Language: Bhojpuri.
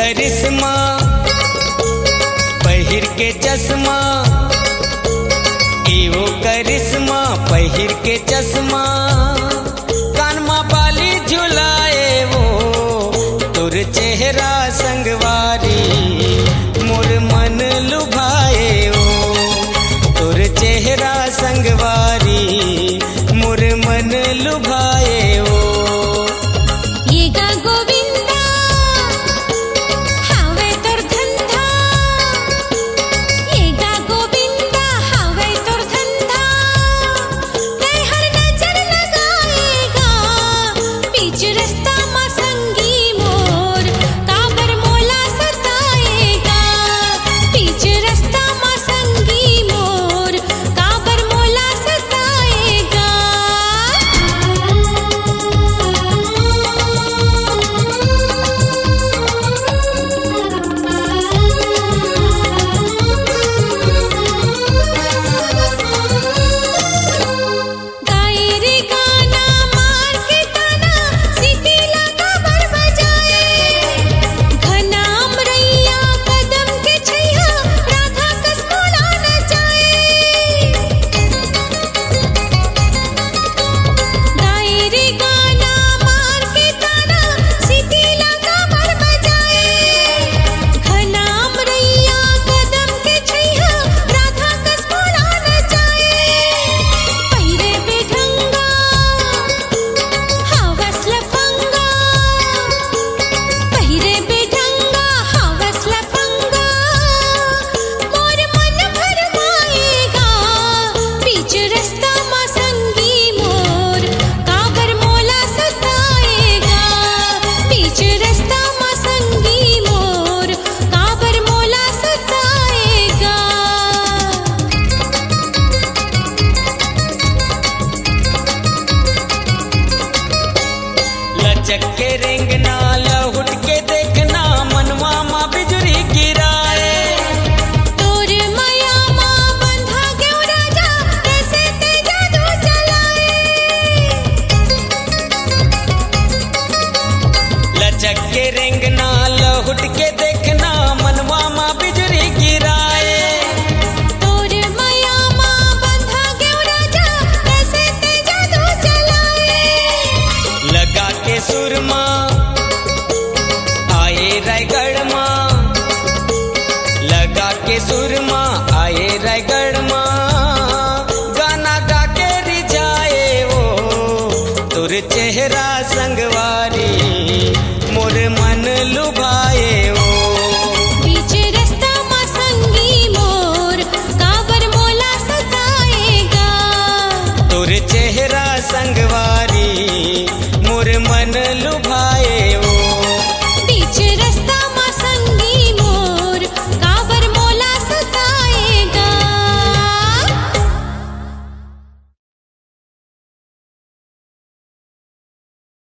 करिश्मा पहिर के चश्मा, एवो करिश्मा पहिर के चश्मा, कानमा बाली झुलाए वो तुर चेहरा संगवारी, मोर मन लुभाए वो तुर चेहरा संगवारी, मोर मन लुभाए वो। लचक के रेंगना लहुट के देखना, मनवा माँ बिजुरी गिराए, तोर माया माँ बंधा क्यों राजा, कैसे ते जादू चलाए। लचक के रेंगना लहुट के देखना, मनवा माँ बिजुरी गिराए, तोर माया माँ बंधा क्यों राजा, कैसे ते जादू चलाए। लगा के सुरमा आए रायगढ़ माँ, लगा के सुरमा आए रायगढ़ माँ, गाना गा के रिझाए वो तुर चेहरा संगवारी, मोर मन लुभाए वो। बीच रास्ता माँ संगी मोर, काबर मोला सताएगा, तुर चेहरा संग